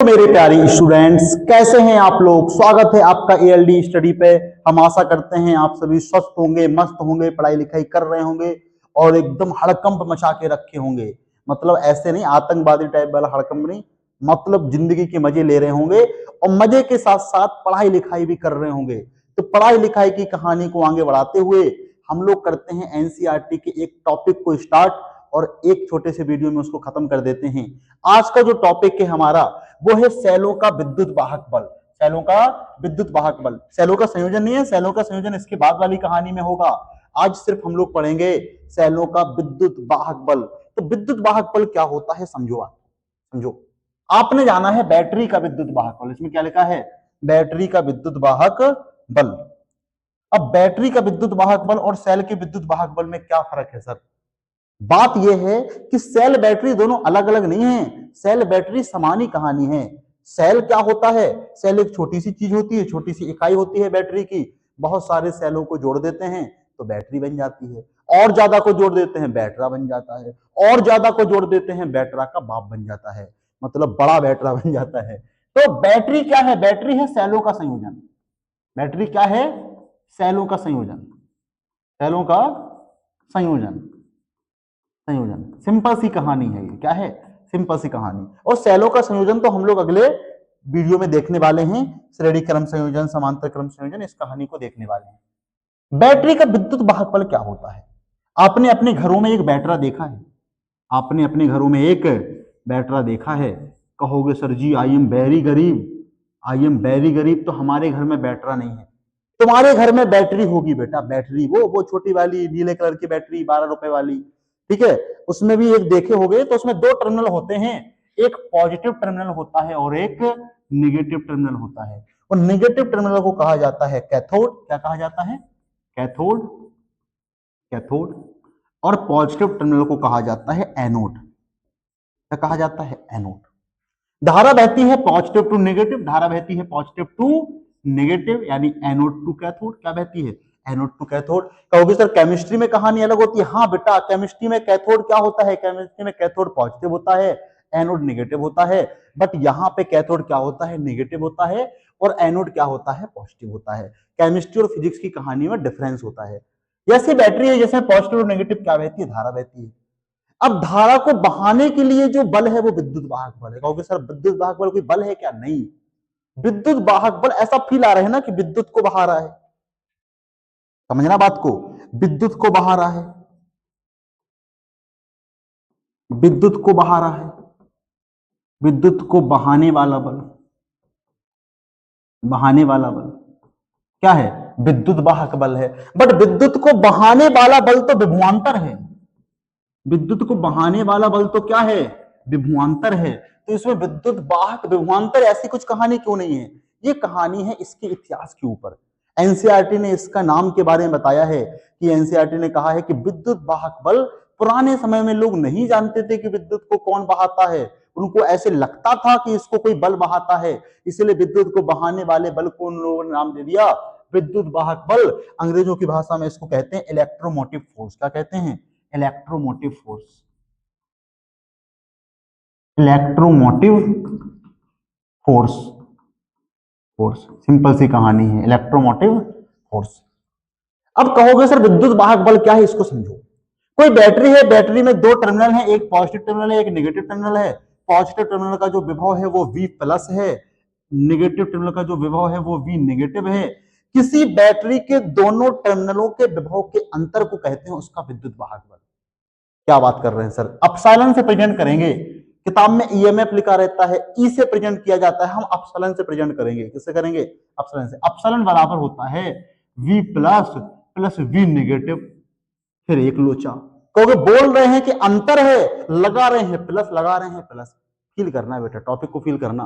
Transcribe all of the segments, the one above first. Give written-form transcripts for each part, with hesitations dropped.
तो मेरे प्यारे स्टूडेंट्स, कैसे हैं आप लोग। स्वागत है आपका एएलडी स्टडी पे। हम आशा करते हैं आप सभी स्वस्थ होंगे, मस्त होंगे, पढ़ाई लिखाई कर रहे होंगे और एकदम हड़कंप मचा के रखे होंगे। मतलब ऐसे नहीं आतंकवादी टाइप वाला हड़कंप नहीं, मतलब जिंदगी के मजे ले रहे होंगे और मजे के साथ साथ पढ़ाई लिखाई भी कर रहे होंगे। तो पढ़ाई लिखाई की कहानी को आगे बढ़ाते हुए हम लोग करते हैं एनसीईआरटी के एक टॉपिक को स्टार्ट और एक छोटे से वीडियो में उसको खत्म कर देते हैं। आज का जो टॉपिक है हमारा वो है सेलों का विद्युत वाहक बल। सेलों का विद्युत वाहक बल, सेलों का संयोजन नहीं है, सेलों का संयोजन इसके बाद वाली कहानी में होगा। आज सिर्फ हम लोग पढ़ेंगे सेलों का विद्युत वाहक बल। तो विद्युत वाहक बल क्या होता है समझो। आप समझो, आपने जाना है बैटरी का विद्युत वाहक बल। इसमें क्या लिखा है? बैटरी का विद्युत वाहक बल। अब बैटरी का विद्युत वाहक बल और सेल के विद्युत वाहक बल में क्या फर्क है सर? बात यह है कि सेल बैटरी दोनों अलग अलग नहीं है, सेल बैटरी समान ही कहानी है। सेल क्या होता है? सेल एक छोटी सी चीज होती है, छोटी सी इकाई होती है बैटरी की। बहुत सारे सेलों को जोड़ देते हैं तो बैटरी बन जाती है, और ज्यादा को जोड़ देते हैं बैटरा बन जाता है, और ज्यादा को जोड़ देते हैं बैटरा का बाप बन जाता है, मतलब बड़ा बैटरा बन जाता है। तो बैटरी क्या है? बैटरी है सेलों का संयोजन। बैटरी क्या है? सेलों का संयोजन। सेलों का संयोजन। संयोजन सिंपल सी कहानी है। ये क्या है? सिंपल सी कहानी। और सेलों का संयोजन तो हम लोग अगले वीडियो में देखने वाले हैं। श्रेणी क्रम संयोजन, समांतर क्रम संयोजन, इस कहानी को देखने वाले हैं। बैटरी का विद्युत वाहक बल क्या होता है? आपने अपने घरों में एक बैटरा देखा है? आपने अपने घरों में एक बैटरा देखा है? कहोगे sir ji I am very गरीब, आई एम वेरी गरीब, तो हमारे घर में बैटरा नहीं है। तुम्हारे घर में बैटरी होगी बेटा, बैटरी वो छोटी वाली नीले कलर की बैटरी 12 रुपए वाली, ठीक है। उसमें भी एक देखे होगे तो उसमें दो टर्मिनल होते हैं, एक पॉजिटिव टर्मिनल होता है और एक निगेटिव टर्मिनल होता है। और निगेटिव टर्मिनल को कहा जाता है कैथोड। क्या कहा जाता है? कैथोड। कैथोड। और पॉजिटिव टर्मिनल को कहा जाता है एनोड। क्या कहा जाता है? एनोड। धारा बहती है पॉजिटिव टू नेगेटिव, धारा बहती है पॉजिटिव टू नेगेटिव, यानी एनोड टू कैथोड। क्या बहती है? Anode to cathode. कहोगे सर केमिस्ट्री में कहानी अलग होती है। हाँ बेटा, केमिस्ट्री में कैथोड क्या होता है? केमिस्ट्री में कैथोड पॉजिटिव होता है, एनोड नेगेटिव होता है। बट यहाँ पे कैथोड क्या होता है? नेगेटिव होता है, और एनोड क्या होता है? पॉजिटिव होता है। केमिस्ट्री और फिजिक्स की कहानी में डिफरेंस होता है। जैसी बैटरी है, जैसे पॉजिटिव और नेगेटिव क्या बहती है? धारा बहती है। अब धारा को बहाने के लिए जो बल है वो विद्युत वाहक बल है। कहोगे सर विद्युत वाहक बल कोई बल है क्या? नहीं। विद्युत वाहक बल ऐसा फील आ रहा है ना कि विद्युत को बहा रहा है। समझना बात को, विद्युत को बहा रहा है, विद्युत को बहा रहा है, विद्युत को बहाने वाला बल। बहाने वाला बल क्या है? विद्युत वाहक बल है। बट विद्युत को बहाने वाला बल तो विभवांतर है। विद्युत को बहाने वाला बल तो क्या है? विभवांतर है। तो इसमें विद्युत वाहक विभवांतर ऐसी कुछ कहानी क्यों नहीं है? ये कहानी है इसके इतिहास के ऊपर। एनसीईआरटी ने इसका नाम के बारे में बताया है कि एनसीईआरटी ने कहा है कि विद्युत वाहक बल, पुराने समय में लोग नहीं जानते थे कि विद्युत को कौन बहाता है। उनको ऐसे लगता था कि इसको कोई बल बहाता है, इसलिए विद्युत को बहाने वाले बल को उन लोगों ने नाम दे दिया विद्युत वाहक बल। अंग्रेजों की भाषा में इसको कहते हैं इलेक्ट्रोमोटिव फोर्स। क्या कहते हैं? Electromotive force. Electromotive force. Force simple सी कहानी है, इलेक्ट्रोमोटिव फोर्स। अब कहोगे सर विद्युत वाहक बल क्या है, इसको समझो। कोई बैटरी है, बैटरी में दो टर्मिनल है, एक पॉजिटिव टर्मिनल है, एक नेगेटिव टर्मिनल है। पॉजिटिव टर्मिनल का जो विभव है वो V प्लस है, नेगेटिव टर्मिनल का जो विभव है वो V नेगेटिव है। किसी बैटरी के दोनों टर्मिनलों के विभव के अंतर को कहते हैं उसका विद्युत वाहक बल। क्या बात कर रहे हैं सर? अपसाइलन से प्रेजेंट करेंगे। किताब में ईएमएफ लिखा रहता है, ई से प्रेजेंट किया जाता है, हम अपसाइलन से प्रेजेंट करेंगे। किससे करेंगे? अपसाइलन से। अपसाइलन बराबर होता है V plus plus V negative, फिर एक लोचा। क्योंकि बोल रहे हैं कि अंतर है, लगा रहे हैं प्लस, लगा रहे हैं प्लस। फील करना है बेटा, टॉपिक को फील करना।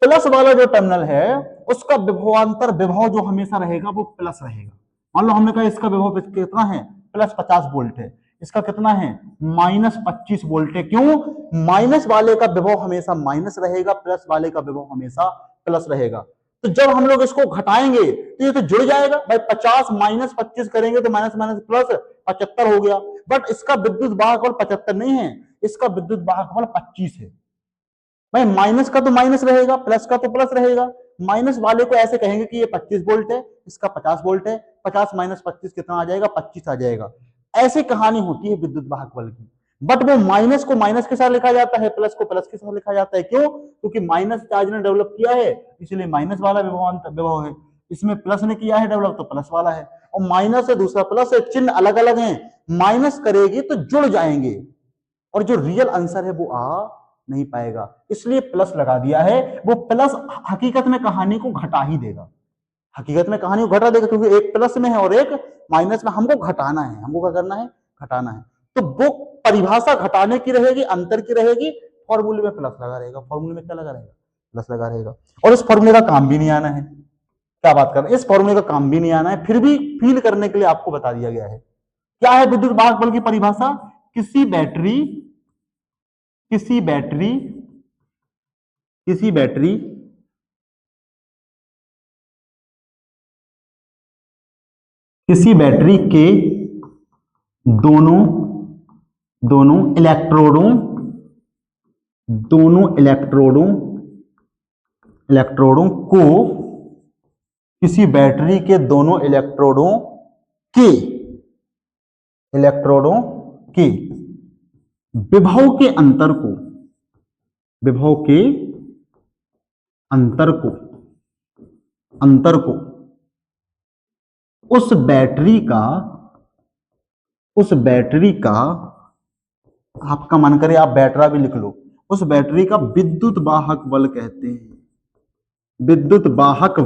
प्लस वाला जो टर्मिनल है उसका विभवांतर, विभव जो हमेशा रहेगा वो प्लस रहेगा। मान लो हमने कहा इसका विभव कितना है? प्लस 50 वोल्ट है। इसका कितना है? माइनस 25 वोल्ट है। क्यों? माइनस वाले का विभव हमेशा माइनस रहेगा, प्लस वाले का विभव हमेशा प्लस रहेगा। तो जब हम लोग इसको घटाएंगे तो ये तो जुड़ जाएगा भाई। 50 माइनस 25 करेंगे तो माइनस माइनस प्लस 75 हो गया। बट इसका विद्युत वाहक बल 75 नहीं है, इसका विद्युत वाहक बल 25 है। भाई माइनस का तो माइनस रहेगा, प्लस का तो प्लस रहेगा। माइनस वाले को ऐसे कहेंगे कि ये 25 वोल्ट है, इसका 50 वोल्ट है, 50 माइनस 25 कितना आ जाएगा, 25 आ जाएगा। ऐसी कहानी होती है विद्युत वाहक बल की। बट वो माइनस को माइनस के साथ लिखा जाता है, प्लस को प्लस के साथ लिखा जाता है। क्यों? क्योंकि माइनस चार्ज ने डेवलप किया है, इसलिए माइनस वाला विभव है। इसमें प्लस ने किया है डेवलप, तो प्लस वाला है। और माइनस है, दूसरा प्लस है, चिन्ह अलग अलग है। माइनस करेगी तो जुड़ जाएंगे, और जो रियल आंसर है वो आ नहीं पाएगा, इसलिए प्लस लगा दिया है। वो प्लस हकीकत में कहानी को घटा ही देगा, हकीकत में कहानी को घटा देगा, क्योंकि एक प्लस में है और एक माइनस में। हमको घटाना है, हमको क्या करना है, घटाना है। तो वो परिभाषा घटाने की रहेगी, अंतर की रहेगी। फॉर्मूले में प्लस लगा रहेगा, फॉर्मूले में क्या लगा रहेगा, प्लस लगा रहेगा। और इस फॉर्मूले का काम भी नहीं आना है, क्या बात कर रहे हैं, इस फॉर्मूले का काम भी नहीं आना है, फिर भी फील करने के लिए आपको बता दिया गया है। क्या है विद्युत वाहक बल की परिभाषा? किसी बैटरी किसी बैटरी किसी बैटरी किसी बैटरी के दोनों दोनों इलेक्ट्रोडों दोनों इलेक्ट्रोडों इलेक्ट्रोडों को किसी बैटरी के दोनों के इलेक्ट्रोडों के विभव के अंतर को विभव के अंतर को अंतर को उस बैटरी का आपका मन करे आप बैटरा भी लिख लो, उस बैटरी का विद्युत वाहक बल कहते हैं। विद्युत वाहक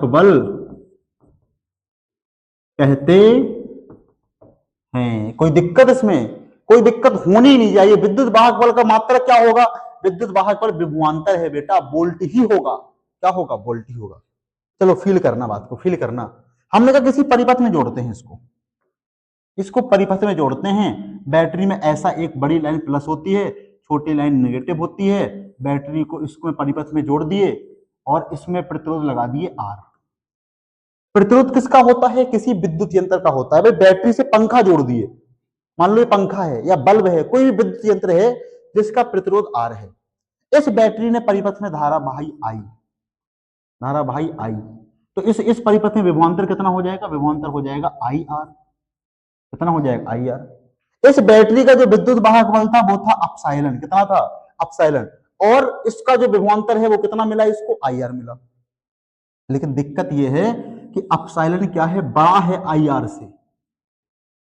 बल कहते हैं। कोई दिक्कत इसमें, कोई दिक्कत होनी ही नहीं चाहिए। विद्युत वाहक बल का मात्रा क्या होगा? विद्युत वाहक बल विभवांतर है बेटा, वोल्ट ही होगा। क्या होगा? वोल्ट ही होगा। चलो फील करना, बात को फील करना। हमने कहा किसी परिपथ में जोड़ते हैं, इसको परिपथ में जोड़ते हैं। बैटरी में ऐसा एक बड़ी लाइन प्लस होती है, छोटी लाइन नेगेटिव होती है। बैटरी को इसको परिपथ में जोड़ दिए और इसमें प्रतिरोध लगा दिए आर। प्रतिरोध किसका होता है? किसी विद्युत यंत्र का होता है। भाई बैटरी से पंखा जोड़ दिए, मान लो ये पंखा है या बल्ब है, कोई भी विद्युत यंत्र है जिसका प्रतिरोध आर है। इस बैटरी ने परिपथ में धारा बहाई आई, तो इस परिपथ में विभवांतर कितना हो जाएगा? विभवांतर हो जाएगा आई आर। कितना हो जाएगा? I R. इस बैटरी का जो विद्युत वाहक बल था वो था अपसाइलन। कितना था? अपसाइलन। और इसका जो विभवांतर है वो कितना मिला इसको? आई आर मिला। लेकिन दिक्कत यह है कि अपसाइलन क्या है? बड़ा है आई आर से,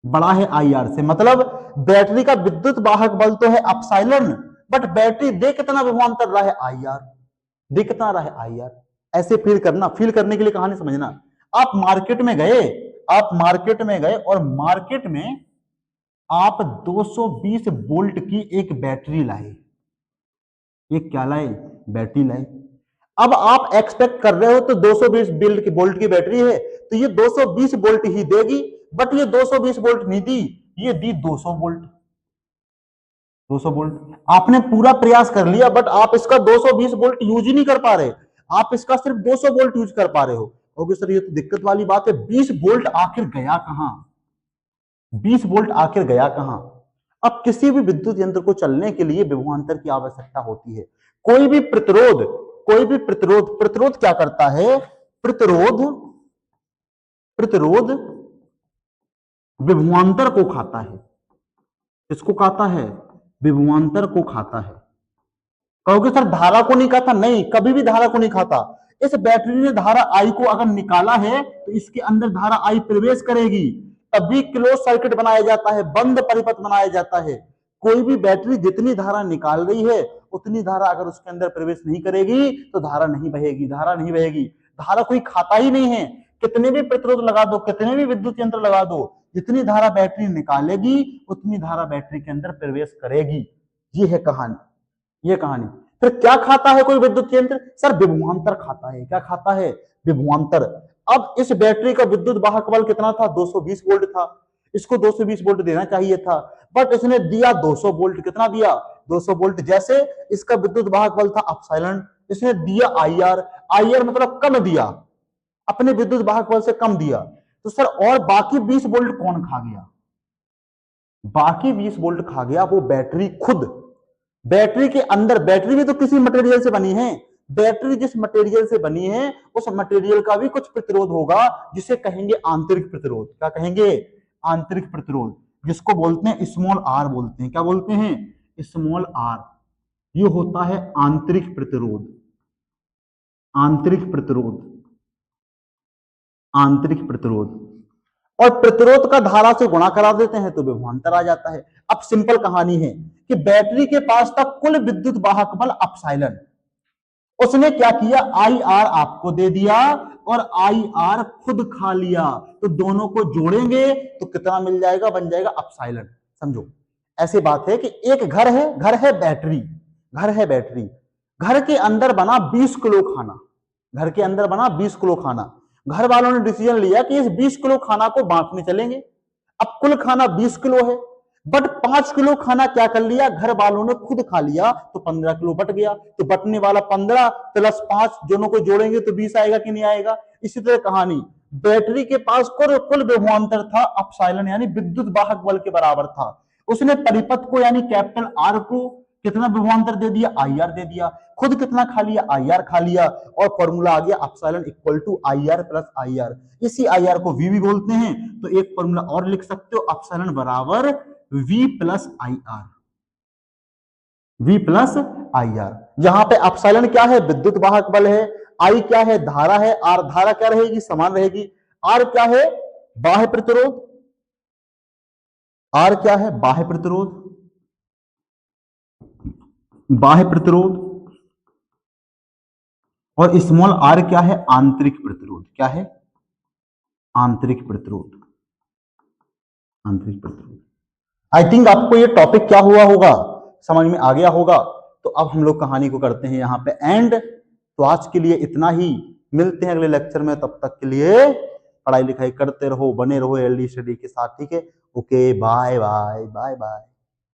बड़ा है आई आर से। मतलब बैटरी का विद्युत वाहक बल तो है अपसाइलन, बट बैटरी दे कितना विभवांतर रहा है? I R. दे कितना रहा है? I R. ऐसे फील करना, फील करने के लिए कहानी समझना। आप मार्केट में गए और मार्केट में आप 220 वोल्ट की एक बैटरी लाए। एक क्या लाए? बैटरी लाए। अब आप एक्सपेक्ट कर रहे हो तो 220 वोल्ट की बैटरी है तो ये 220 वोल्ट ही देगी, बट ये 220 वोल्ट नहीं दी, ये दी 200 वोल्ट। 200 वोल्ट आपने पूरा प्रयास कर लिया, बट आप इसका 220 वोल्ट यूज ही नहीं कर पा रहे, आप इसका सिर्फ 200 वोल्ट यूज कर पा रहे हो। ओके सर, ये तो दिक्कत वाली बात है। 20 वोल्ट आखिर गया कहां? 20 वोल्ट आखिर गया कहां? अब किसी भी विद्युत यंत्र को चलने के लिए विभवांतर की आवश्यकता होती है। प्रतिरोध क्या करता है? प्रतिरोध विभवांतर को खाता है। किसको खाता है? विभवांतर को खाता है। कहोगे सर धारा को नहीं खाता? नहीं, कभी भी धारा को नहीं खाता। इस बैटरी ने धारा आई को अगर निकाला है तो इसके अंदर धारा आई प्रवेश करेगी, तभी क्लोज सर्किट बनाया जाता है, बंद परिपथ बनाया जाता है। कोई भी बैटरी जितनी धारा निकाल रही है उतनी धारा अगर उसके अंदर प्रवेश नहीं करेगी तो धारा नहीं बहेगी, धारा नहीं बहेगी। धारा कोई खाता ही नहीं है। कितने भी प्रतिरोध लगा दो, कितने भी विद्युत यंत्र लगा दो, जितनी धारा बैटरी निकालेगी उतनी धारा बैटरी के अंदर प्रवेश करेगी। ये है कहानी, ये कहानी। फिर क्या खाता है कोई विद्युत यंत्र? सर विभवांतर खाता है। क्या खाता है? विभवांतर। अब इस बैटरी का विद्युत वाहक बल कितना था? 220 वोल्ट था। इसको 220 वोल्ट देना चाहिए था, बट इसने दिया 200 वोल्ट। कितना दिया? 200 वोल्ट। जैसे इसका विद्युत वाहक बल था अपसाइलन, इसने दिया आई आर। आई आर मतलब कम दिया, अपने विद्युत वाहक बल से कम दिया। तो सर और बाकी 20 वोल्ट कौन खा गया? बाकी 20 वोल्ट खा गया वो बैटरी खुद। बैटरी के अंदर, बैटरी भी तो किसी मटेरियल से बनी है, बैटरी जिस मटेरियल से बनी है उस मटेरियल का भी कुछ प्रतिरोध होगा जिसे कहेंगे आंतरिक प्रतिरोध। क्या कहेंगे? आंतरिक प्रतिरोध, जिसको बोलते हैं स्मॉल आर बोलते हैं। क्या बोलते हैं? Small R. ये होता है आंतरिक प्रतिरोध। आंतरिक प्रतिरोध, आंतरिक प्रतिरोध। और प्रतिरोध का धारा से गुणा करा देते हैं तो विभवांतर आ जाता है। अब सिंपल कहानी है कि बैटरी के पास था कुल विद्युत वाहक बल एप्सिलॉन। उसने क्या किया? आई आर आपको दे दिया और आई आर खुद खा लिया, तो दोनों को जोड़ेंगे तो कितना मिल जाएगा? बन जाएगा एप्सिलॉन। समझो, ऐसी बात है कि एक घर है, घर है बैटरी, घर है बैटरी, घर के अंदर बना 20 किलो खाना, घर के अंदर बना 20 किलो खाना। घर वालों ने डिसीजन लिया कि इस 20 किलो खाना को बांटने चलेंगे। अब कुल खाना 20 किलो है, बट 5 किलो खाना क्या कर लिया? घर वालों ने खुद खा लिया, तो 15 किलो बट गया। तो बटने वाला 15 प्लस 5, दोनों को जोड़ेंगे तो 20 आएगा कि नहीं आएगा? इसी तरह कहानी, बैटरी के पास कुल विभवांतर था एप्सिलॉन, यानी विद्युत वाहक बल के बराबर था। उसने परिपथ को यानी कैपिटल आर को कितना विभवांतर दे दिया? आई आर दे दिया। खुद कितना खा लिया? आई आर खा लिया। और फॉर्मूला आ गया epsilon equal to I R plus I R. इसी आई आर को वी भी बोलते हैं, तो एक फॉर्मूला और लिख सकते हो, एप्सिलॉन बराबर V plus I R. V plus I R, जहां पे एप्सिलॉन क्या है? विद्युत वाहक बल है। आई क्या है? धारा है। आर धारा क्या रहेगी? समान रहेगी। आर क्या है? बाह्य प्रतिरोध। आर क्या है? बाह्य प्रतिरोध, बाह्य प्रतिरोध। और स्मॉल आर क्या है? आंतरिक प्रतिरोध। क्या है? आंतरिक प्रतिरोध, आंतरिक प्रतिरोध। आई थिंक आपको ये टॉपिक क्या हुआ होगा, समझ में आ गया होगा। तो अब हम लोग कहानी को करते हैं यहां पे एंड। तो आज के लिए इतना ही, मिलते हैं अगले लेक्चर में। तब तक के लिए पढ़ाई लिखाई करते रहो, बने रहो एलडी स्टडी के साथ। ठीक है, okay, bye bye bye bye.